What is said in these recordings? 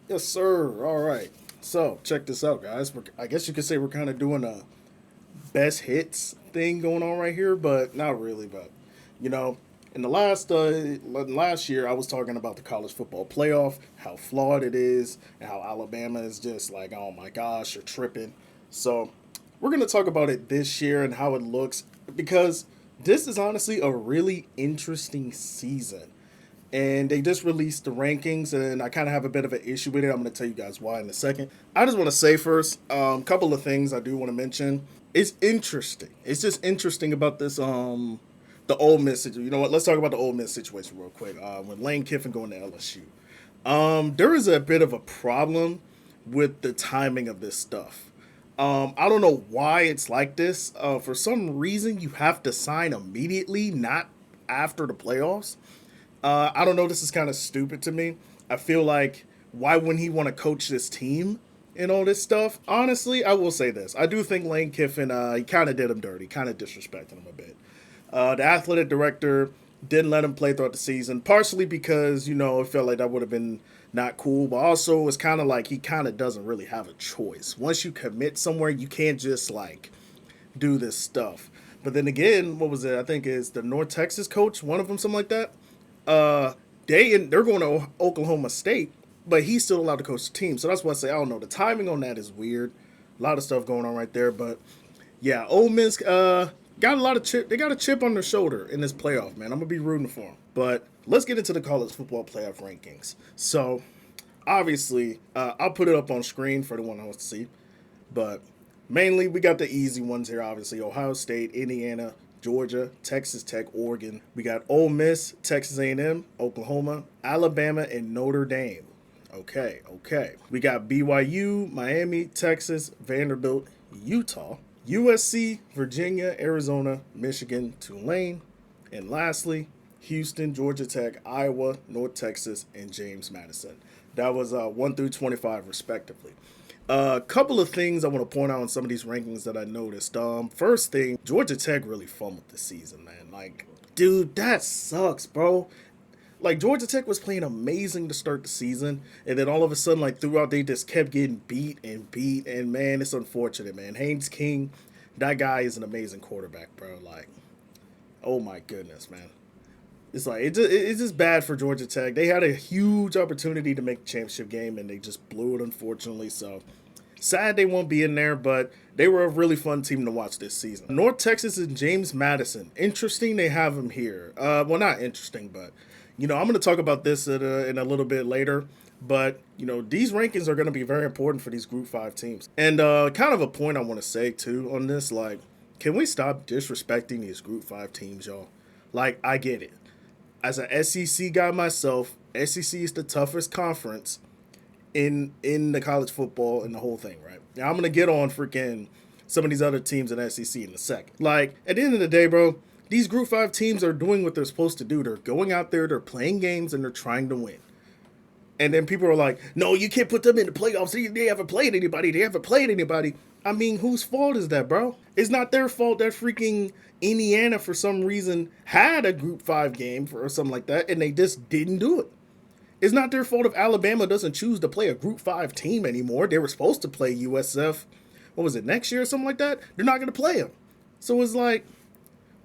Yes, sir. All right. So check this out, guys. I guess you could say we're kind of doing a best hits thing going on right here, but not really. But you know, in the last year, I was talking about the college football playoff, how flawed it is, and how Alabama is just like, oh my gosh, you're tripping. So we're gonna talk about it this year and how it looks because this is honestly a really interesting season and they just released the rankings, and I kind of have a bit of an issue with it. I'm going to tell you guys why in a second. I just want to say first, a couple of things I do want to mention. It's interesting. It's just interesting about this. The Ole Miss. You know what? Let's talk about the Ole Miss situation real quick. When Lane Kiffin going to LSU, there is a bit of a problem with the timing of this stuff. I don't know why it's like this. For some reason, you have to sign immediately, not after the playoffs. I don't know. This is kind of stupid to me. I feel like why wouldn't he want to coach this team and all this stuff? Honestly, I will say this. I do think Lane Kiffin, he kind of did him dirty, kind of disrespected him a bit. The athletic director didn't let him play throughout the season, partially because, it felt like that would have been not cool, but also it's kind of like he kind of doesn't really have a choice. Once you commit somewhere, you can't just like do this stuff. But then again, what was it? I think is the North Texas coach, one of them, something like that. uh they're going to Oklahoma State, but he's still allowed to coach the team. So that's why I say I don't know. The timing on that is weird. A lot of stuff going on right there, but yeah, Ole Miss got a lot of chip. They got a chip on their shoulder in this playoff, man. I'm gonna be rooting for them. But let's get into the college football playoff rankings. So obviously, I'll put it up on screen for the one who wants to see. But mainly, we got the easy ones here. Obviously, Ohio State, Indiana, Georgia, Texas Tech, Oregon. We got Ole Miss, Texas A&M, Oklahoma, Alabama, and Notre Dame. Okay, okay. We got BYU, Miami, Texas, Vanderbilt, Utah, USC, Virginia, Arizona, Michigan, Tulane, and lastly, Houston, Georgia Tech, Iowa, North Texas, and James Madison. That was 1 through 25, respectively. A couple of things I want to point out on some of these rankings that I noticed. First thing, Georgia Tech really fumbled this season, man. Like, dude, that sucks, bro. Like, Georgia Tech was playing amazing to start the season, and then all of a sudden, like, throughout, they just kept getting beat and beat, and man, it's unfortunate, man. Haynes King, that guy is an amazing quarterback, bro. Like, oh my goodness, man. It's just bad for Georgia Tech. They had a huge opportunity to make the championship game, and they just blew it, unfortunately. So sad they won't be in there, but they were a really fun team to watch this season. North Texas and James Madison. Interesting they have him here. Well, not interesting, but I'm going to talk about this in a little bit later. But these rankings are going to be very important for these Group Five teams. And kind of a point I want to say too on this, like, can we stop disrespecting these Group Five teams, y'all? Like, I get it. As an SEC guy myself, SEC is the toughest conference in the college football and the whole thing, right? Now I'm gonna get on freaking some of these other teams in SEC in a second. Like at the end of the day, bro, these Group Five teams are doing what they're supposed to do. They're going out there, they're playing games, and they're trying to win. And then people are like, "No, you can't put them in the playoffs. They haven't played anybody. They haven't played anybody." I mean, whose fault is that, bro? It's not their fault that freaking Indiana, for some reason, had a Group Five game or something like that, and they just didn't do it. It's not their fault if Alabama doesn't choose to play a Group 5 team anymore. They were supposed to play USF, what was it, next year or something like that? They're not going to play them. So it's like,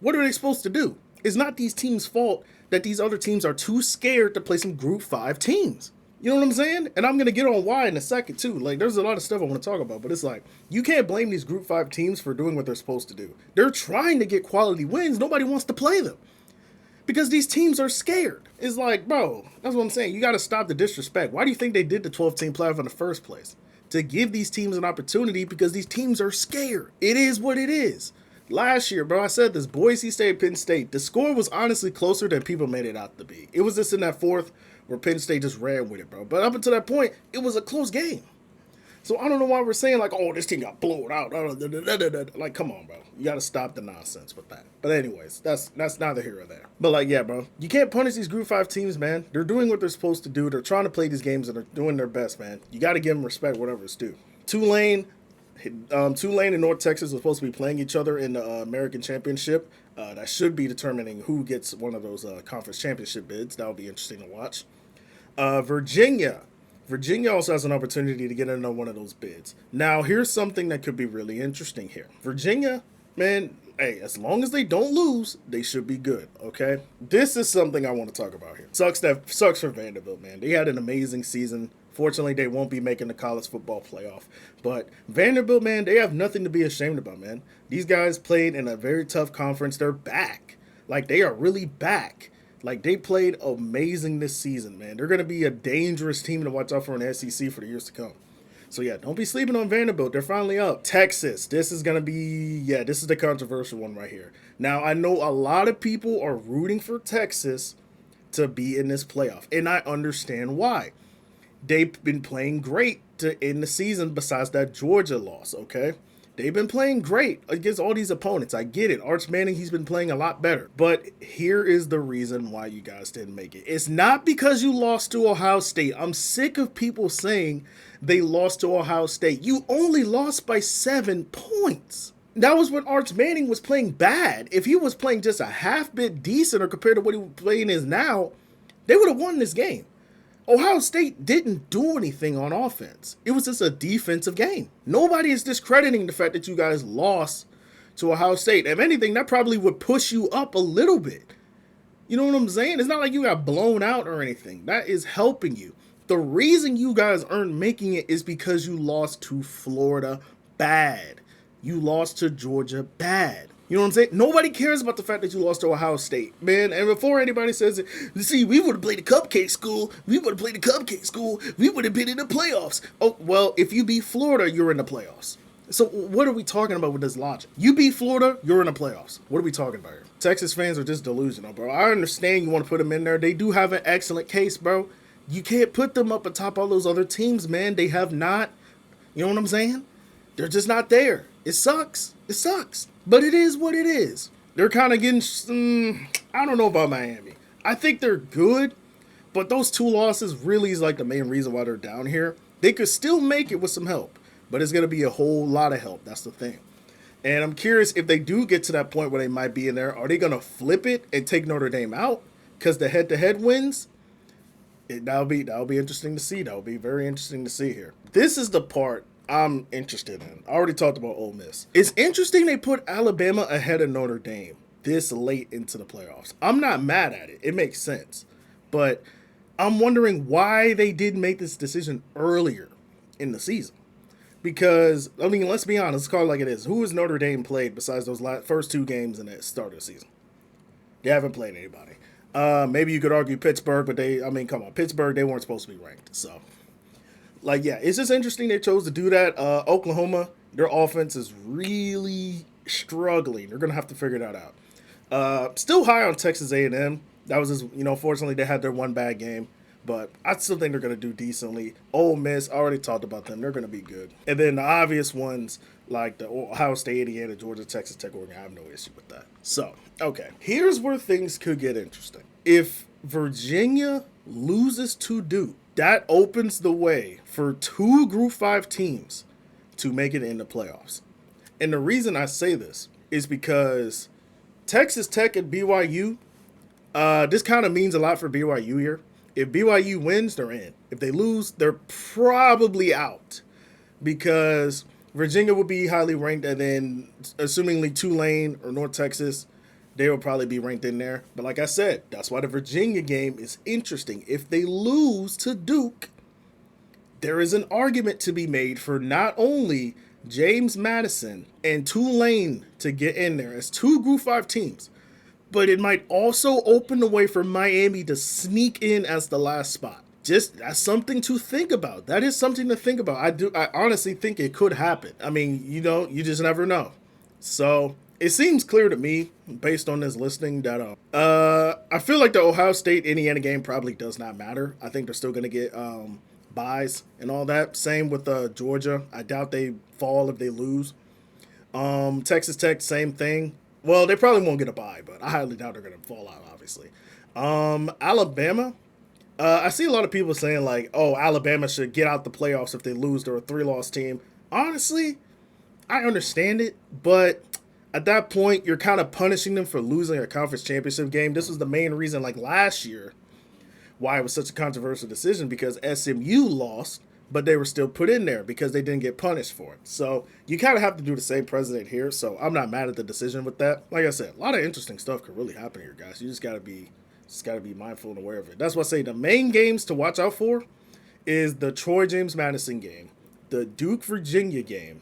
what are they supposed to do? It's not these teams' fault that these other teams are too scared to play some Group 5 teams. You know what I'm saying? And I'm going to get on why in a second, too. Like, there's a lot of stuff I want to talk about, but it's like, you can't blame these Group 5 teams for doing what they're supposed to do. They're trying to get quality wins. Nobody wants to play them because these teams are scared. It's like, bro, that's what I'm saying. You got to stop the disrespect. Why do you think they did the 12-team playoff in the first place? To give these teams an opportunity because these teams are scared. It is what it is. Last year, bro, I said this, Boise State, Penn State, the score was honestly closer than people made it out to be. It was just in that fourth where Penn State just ran with it, bro. But up until that point, it was a close game. So I don't know why we're saying like, oh, this team got blown out. Like, come on, bro. You got to stop the nonsense with that. But anyways, that's neither here or there. But like, yeah, bro, you can't punish these Group 5 teams, man. They're doing what they're supposed to do. They're trying to play these games and they're doing their best, man. You got to give them respect, whatever it's due. Tulane and North Texas are supposed to be playing each other in the American Championship. That should be determining who gets one of those conference championship bids. That'll be interesting to watch. Virginia. Virginia also has an opportunity to get into one of those bids. Now, here's something that could be really interesting here. Virginia, man, hey, as long as they don't lose, they should be good, okay? This is something I want to talk about here. Sucks for Vanderbilt, man. They had an amazing season. Fortunately, they won't be making the college football playoff. But Vanderbilt, man, they have nothing to be ashamed about, man. These guys played in a very tough conference. They're back. Like, they are really back. Like, they played amazing this season, man. They're going to be a dangerous team to watch out for in the SEC for the years to come. So, yeah, don't be sleeping on Vanderbilt. They're finally up. Texas. This is going to be, this is the controversial one right here. Now, I know a lot of people are rooting for Texas to be in this playoff, and I understand why. They've been playing great to end the season besides that Georgia loss, okay? They've been playing great against all these opponents. I get it. Arch Manning, he's been playing a lot better. But here is the reason why you guys didn't make it. It's not because you lost to Ohio State. I'm sick of people saying they lost to Ohio State. You only lost by 7 points. That was when Arch Manning was playing bad. If he was playing just a half bit decent or compared to what he was playing is now, they would have won this game. Ohio State didn't do anything on offense. It was just a defensive game. Nobody is discrediting the fact that you guys lost to Ohio State. If anything, that probably would push you up a little bit. You know what I'm saying? It's not like you got blown out or anything. That is helping you. The reason you guys aren't making it is because you lost to Florida bad. You lost to Georgia bad. You know what I'm saying? Nobody cares about the fact that you lost to Ohio State, man. And before anybody says it, see, we would have played the cupcake school. We would have played the cupcake school. We would have been in the playoffs. Oh, well, if you beat Florida, you're in the playoffs. So what are we talking about with this logic? You beat Florida, you're in the playoffs. What are we talking about here? Texas fans are just delusional, bro. I understand you want to put them in there. They do have an excellent case, bro. You can't put them up atop all those other teams, man. They have not, you know what I'm saying? They're just not there. It sucks. It sucks. But it is what it is. They're kind of getting, I don't know about Miami. I think they're good, but those 2 losses really is like the main reason why they're down here. They could still make it with some help, but it's going to be a whole lot of help. That's the thing. And I'm curious if they do get to that point where they might be in there, are they going to flip it and take Notre Dame out? Because the head-to-head wins, that'll be interesting to see. That'll be very interesting to see here. This is the part I'm interested in. I already talked about Ole Miss. It's interesting they put Alabama ahead of Notre Dame this late into the playoffs. I'm not mad at it. It makes sense. But I'm wondering why they didn't make this decision earlier in the season. Because, I mean, let's be honest, let's call it like it is. Who has Notre Dame played besides those first 2 games in the start of the season? They haven't played anybody. Maybe you could argue Pittsburgh, but come on. Pittsburgh, they weren't supposed to be ranked, so. Like, yeah, it's just interesting they chose to do that. Oklahoma, their offense is really struggling. They're going to have to figure that out. Still high on Texas A&M. That was just, fortunately they had their one bad game. But I still think they're going to do decently. Ole Miss, I already talked about them. They're going to be good. And then the obvious ones, like the Ohio State, Indiana, Georgia, Texas Tech, Oregon, I have no issue with that. So, okay, here's where things could get interesting. If Virginia loses to Duke, that opens the way for 2 Group 5 teams to make it in the playoffs. And the reason I say this is because Texas Tech and BYU, this kind of means a lot for BYU here. If BYU wins, they're in. If they lose, they're probably out because Virginia will be highly ranked, and then assumingly Tulane or North Texas, they will probably be ranked in there. But like I said, that's why the Virginia game is interesting. If they lose to Duke, there is an argument to be made for not only James Madison and Tulane to get in there as 2 Group 5 teams, but it might also open the way for Miami to sneak in as the last spot. Just, that's something to think about. That is something to think about. I honestly think it could happen. I mean, you just never know. So it seems clear to me, based on this listing, that I feel like the Ohio State-Indiana game probably does not matter. I think they're still going to get buys and all that. Same with Georgia. I doubt they fall if they lose. Texas Tech, same thing. Well, they probably won't get a bye, but I highly doubt they're going to fall out, obviously. Alabama, I see a lot of people saying, like, oh, Alabama should get out the playoffs if they lose. They're a 3-loss team. Honestly, I understand it, but at that point, you're kind of punishing them for losing a conference championship game. This was the main reason, like, last year why it was such a controversial decision, because SMU lost, but they were still put in there because they didn't get punished for it. So you kind of have to do the same precedent here. So I'm not mad at the decision with that. Like I said, a lot of interesting stuff could really happen here, guys. You just gotta be mindful and aware of it. That's why I say the main games to watch out for is the Troy James Madison game, the Duke Virginia game,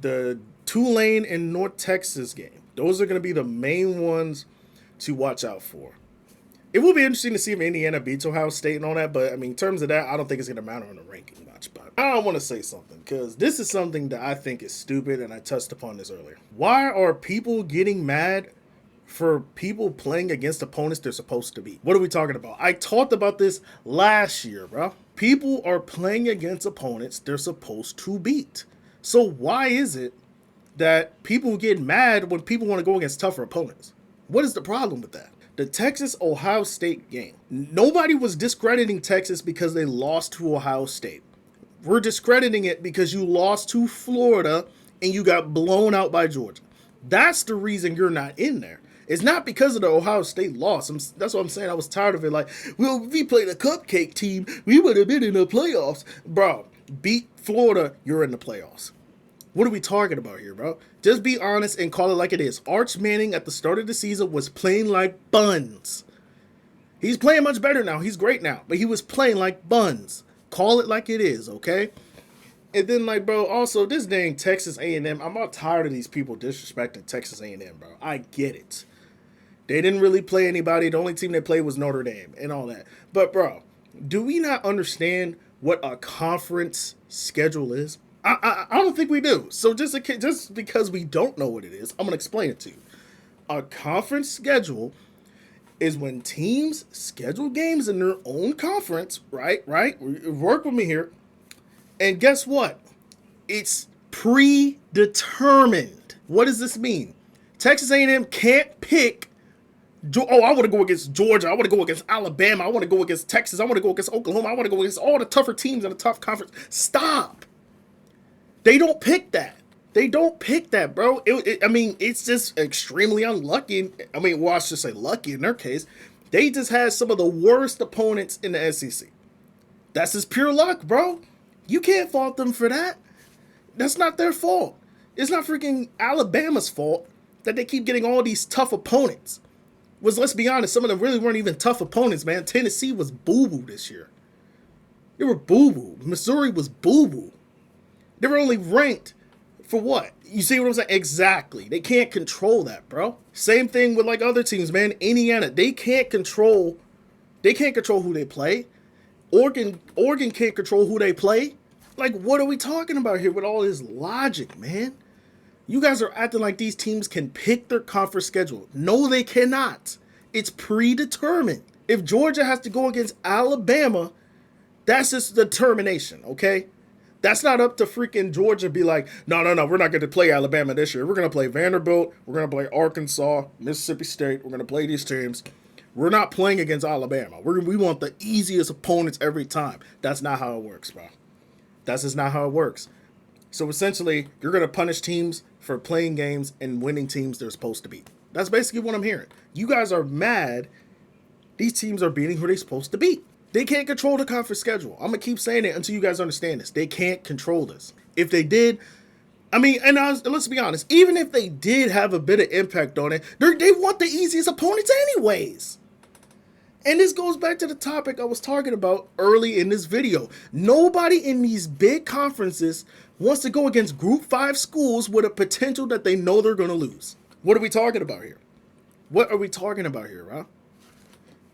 the Tulane and North Texas game. Those are going to be the main ones to watch out for. It will be interesting to see if Indiana beats Ohio State and all that, but I mean, in terms of that, I don't think it's going to matter on the ranking much. But I want to say something, because this is something that I think is stupid, and I touched upon this earlier. Why are people getting mad for people playing against opponents they're supposed to beat? What are we talking about? I talked about this last year, bro. People are playing against opponents they're supposed to beat. So why is it that people get mad when people want to go against tougher opponents? What is the problem with that? The Texas-Ohio State game. Nobody was discrediting Texas because they lost to Ohio State. We're discrediting it because you lost to Florida and you got blown out by Georgia. That's the reason you're not in there. It's not because of the Ohio State loss. That's what I'm saying. I was tired of it. Like, well, if we played a cupcake team, we would have been in the playoffs. Bro, beat Florida, you're in the playoffs. What are we talking about here, bro? Just be honest and call it like it is. Arch Manning at the start of the season was playing like buns. He's playing much better now. He's great now. But he was playing like buns. Call it like it is, okay? And then, like, bro, also, this dang Texas A&M, I'm all tired of these people disrespecting Texas A&M, bro. I get it. They didn't really play anybody. The only team they played was Notre Dame and all that. But, bro, do we not understand what a conference schedule is? I don't think we do. So just because we don't know what it is, I'm going to explain it to you. A conference schedule is when teams schedule games in their own conference, right? Work with me here. And guess what? It's predetermined. What does this mean? Texas A&M can't pick, I want to go against Georgia. I want to go against Alabama. I want to go against Texas. I want to go against Oklahoma. I want to go against all the tougher teams in the tough conference. Stop. They don't pick that. They don't pick that, bro. I mean, it's just extremely unlucky. I mean, well, I should say lucky in their case. They just had some of the worst opponents in the SEC. That's just pure luck, bro. You can't fault them for that. That's not their fault. It's not freaking Alabama's fault that they keep getting all these tough opponents. Let's be honest, some of them really weren't even tough opponents, man. Tennessee was boo-boo this year. They were boo-boo. Missouri was boo-boo. They were only ranked for what? You see what I'm saying? Exactly. They can't control that, bro. Same thing with like other teams, man. Indiana, they can't control who they play. Oregon can't control who they play. Like, what are we talking about here with all this logic, man? You guys are acting like these teams can pick their conference schedule. No, they cannot. It's predetermined. If Georgia has to go against Alabama, that's just determination, okay? That's not up to freaking Georgia to be like, no, we're not going to play Alabama this year. We're going to play Vanderbilt. We're going to play Arkansas, Mississippi State. We're going to play these teams. We're not playing against Alabama. We want the easiest opponents every time. That's not how it works, bro. That's just not how it works. So essentially, you're going to punish teams for playing games and winning teams they're supposed to beat. That's basically what I'm hearing. You guys are mad these teams are beating who they're supposed to beat. They can't control the conference schedule. I'm going to keep saying it until you guys understand this. They can't control this. If they did, I mean, let's be honest, even if they did have a bit of impact on it, they want the easiest opponents anyways. And this goes back to the topic I was talking about early in this video. Nobody in these big conferences wants to go against Group 5 schools with a potential that they know they're going to lose. What are we talking about here? What are we talking about here, bro?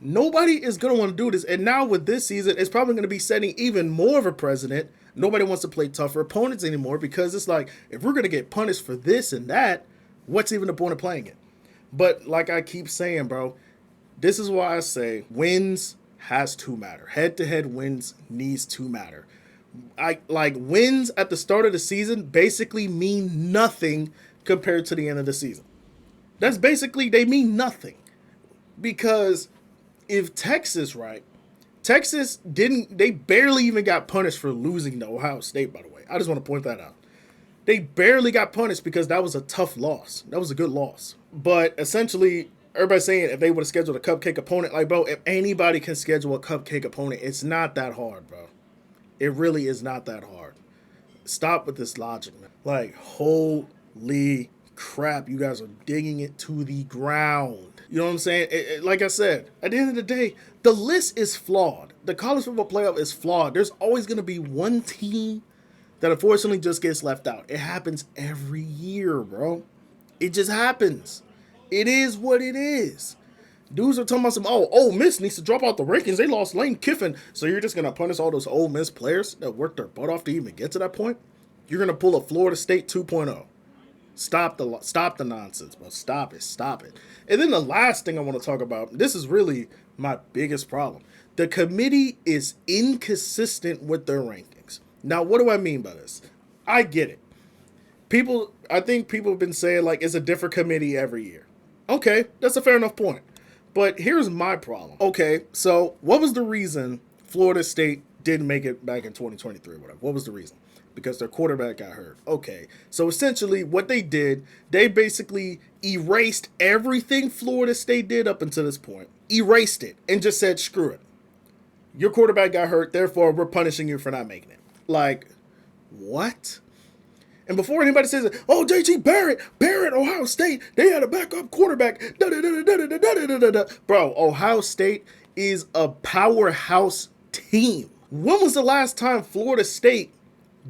Nobody is going to want to do this. And now with this season, it's probably going to be setting even more of a precedent. Nobody wants to play tougher opponents anymore because it's like, if we're going to get punished for this and that, what's even the point of playing it? But like I keep saying, bro, this is why I say wins has to matter. Head-to-head wins needs to matter. Wins at the start of the season basically mean nothing compared to the end of the season. That's basically, they mean nothing. Because if Texas they barely even got punished for losing to Ohio State, by the way. I just want to point that out. They barely got punished because that was a tough loss. That was a good loss. But essentially, Everybody's saying if they would have scheduled a cupcake opponent, like, bro, if anybody can schedule a cupcake opponent, it's not that hard, bro. It really is not that hard. Stop with this logic, man. Like, holy crap, you guys are digging it to the ground. You know what I'm saying? Like I said, at the end of the day, the list is flawed. The college football playoff is flawed. There's always going to be one team that unfortunately just gets left out. It happens every year, bro. It just happens. It is what it is. Dudes are talking about some, Ole Miss needs to drop out the rankings. They lost Lane Kiffin. So you're just going to punish all those Ole Miss players that worked their butt off to even get to that point? You're going to pull a Florida State 2.0. Stop the nonsense, bro. Stop it. And then the last thing I want to talk about, this is really my biggest problem. The committee is inconsistent with their rankings. Now, what do I mean by this? I get it. I think people have been saying, like, it's a different committee every year. Okay, that's a fair enough point. But here's my problem. Okay, so what was the reason Florida State didn't make it back in 2023 or whatever? What was the reason? Because their quarterback got hurt. Okay, so essentially what they did, they basically erased everything Florida State did up until this point. Erased it and just said, screw it. Your quarterback got hurt, therefore we're punishing you for not making it. Like, what? And before anybody says, oh, J.G. Barrett, Ohio State, they had a backup quarterback. Bro, Ohio State is a powerhouse team. When was the last time Florida State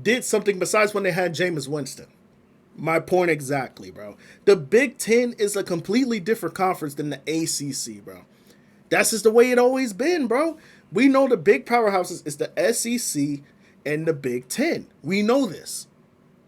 did something besides when they had Jameis Winston? My point exactly, bro. The Big Ten is a completely different conference than the ACC, bro. That's just the way it always been, bro. We know the big powerhouses is the SEC and the Big Ten. We know this.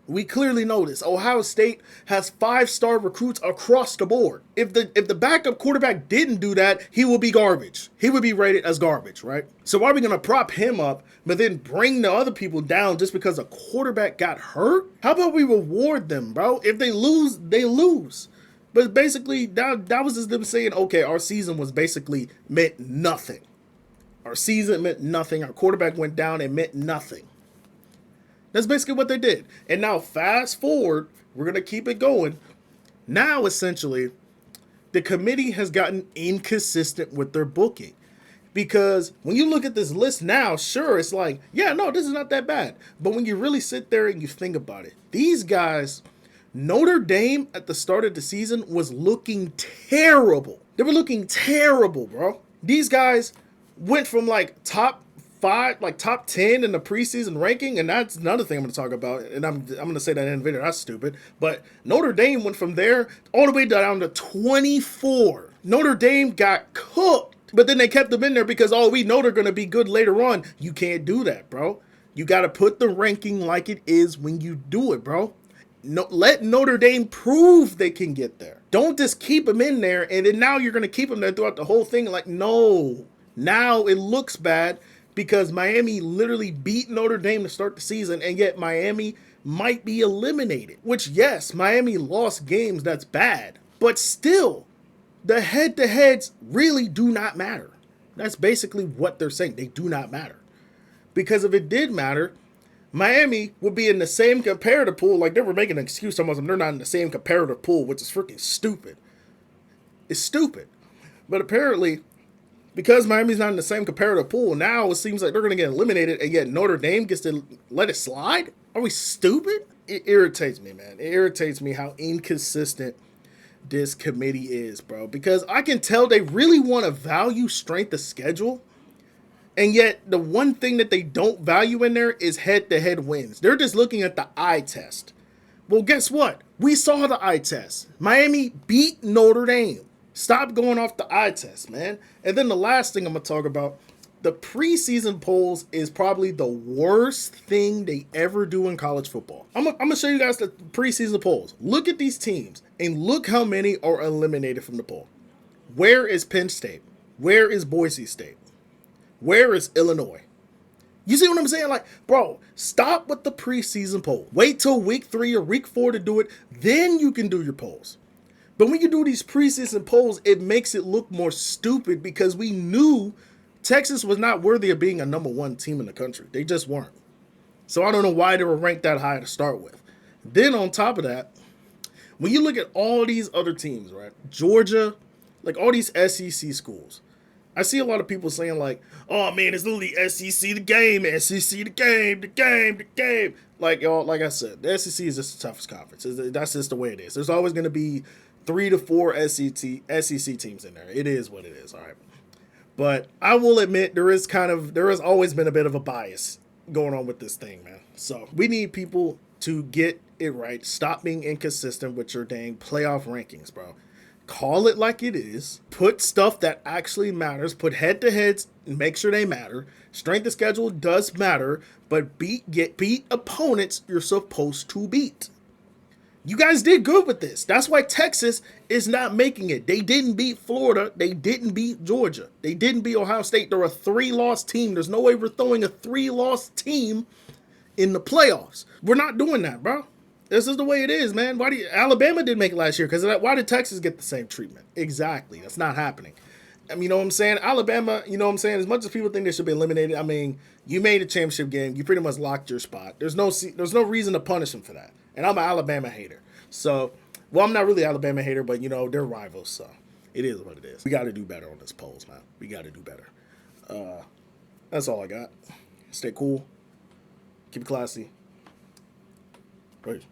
We clearly know this. Ohio State has 5-star recruits across the board. If the backup quarterback didn't do that, he would be garbage. He would be rated as garbage, right? So why are we going to prop him up, but then bring the other people down just because a quarterback got hurt? How about we reward them, bro? If they lose, they lose. But basically, that was just them saying, okay, our season was basically meant nothing. Our season meant nothing. Our quarterback went down and meant nothing. That's basically what they did. And now fast forward, we're going to keep it going. Now, essentially, the committee has gotten inconsistent with their booking. Because when you look at this list now, sure, it's like, yeah, no, this is not that bad. But when you really sit there and you think about it, these guys, Notre Dame at the start of the season was looking terrible. They were looking terrible, bro. These guys went from like top 5, like top 10 in the preseason ranking, and that's another thing I'm going to talk about, and I'm going to say that in the video. That's stupid. But Notre Dame went from there all the way down to 24. Notre Dame got cooked, but then they kept them in there because, oh, we know they're going to be good later on. You can't do that, bro. You got to put the ranking like it is when you do it, bro. No, let Notre Dame prove they can get there. Don't just keep them in there, and then now you're going to keep them there throughout the whole thing. Like, no. Now it looks bad because Miami literally beat Notre Dame to start the season, and yet Miami might be eliminated. Which, yes, Miami lost games. That's bad. But still, the head-to-heads really do not matter. That's basically what they're saying. They do not matter. Because if it did matter, Miami would be in the same comparative pool. Like, they were making an excuse to them. They're not in the same comparative pool, which is freaking stupid. It's stupid. But apparently, because Miami's not in the same comparative pool, now it seems like they're going to get eliminated, and yet Notre Dame gets to let it slide? Are we stupid? It irritates me, man. It irritates me how inconsistent this committee is, bro. Because I can tell they really want to value strength of schedule, and yet the one thing that they don't value in there is head-to-head wins. They're just looking at the eye test. Well, guess what? We saw the eye test. Miami beat Notre Dame. Stop going off the eye test, man. And then the last thing I'm going to talk about, the preseason polls is probably the worst thing they ever do in college football. I'm going to show you guys the preseason polls. Look at these teams and look how many are eliminated from the poll. Where is Penn State? Where is Boise State? Where is Illinois? You see what I'm saying? Like, bro, stop with the preseason poll. Wait till week 3 or week 4 to do it. Then you can do your polls. But when you do these preseason polls, it makes it look more stupid because we knew Texas was not worthy of being a number 1 team in the country. They just weren't. So I don't know why they were ranked that high to start with. Then on top of that, when you look at all these other teams, right? Georgia, Like all these SEC schools. I see a lot of people saying like, "Oh man, it's literally SEC the game, SEC the game, the game, the game." Like y'all, like I said, the SEC is just the toughest conference. That's just the way it is. There's always going to be 3 to 4 SEC teams in there. It is what it is. All right, but I will admit there has always been a bit of a bias going on with this thing, man. So we need people to get it right. Stop being inconsistent with your dang playoff rankings, bro. Call it like it is. Put stuff that actually matters. Put head to heads and make sure they matter. Strength of schedule does matter, but beat opponents you're supposed to beat. You guys did good with this. That's why Texas is not making it. They didn't beat Florida. They didn't beat Georgia. They didn't beat Ohio State. They're a 3-loss team. There's no way we're throwing a 3-loss team in the playoffs. We're not doing that, bro. This is the way it is, man. Alabama didn't make it last year because why did Texas get the same treatment? Exactly. That's not happening. I mean, you know what I'm saying? Alabama, you know what I'm saying? As much as people think they should be eliminated, I mean, you made a championship game. You pretty much locked your spot. There's no reason to punish them for that. And I'm an Alabama hater. So, well, I'm not really an Alabama hater, but, you know, they're rivals. So, it is what it is. We got to do better on this polls, man. We got to do better. That's all I got. Stay cool. Keep it classy. Great.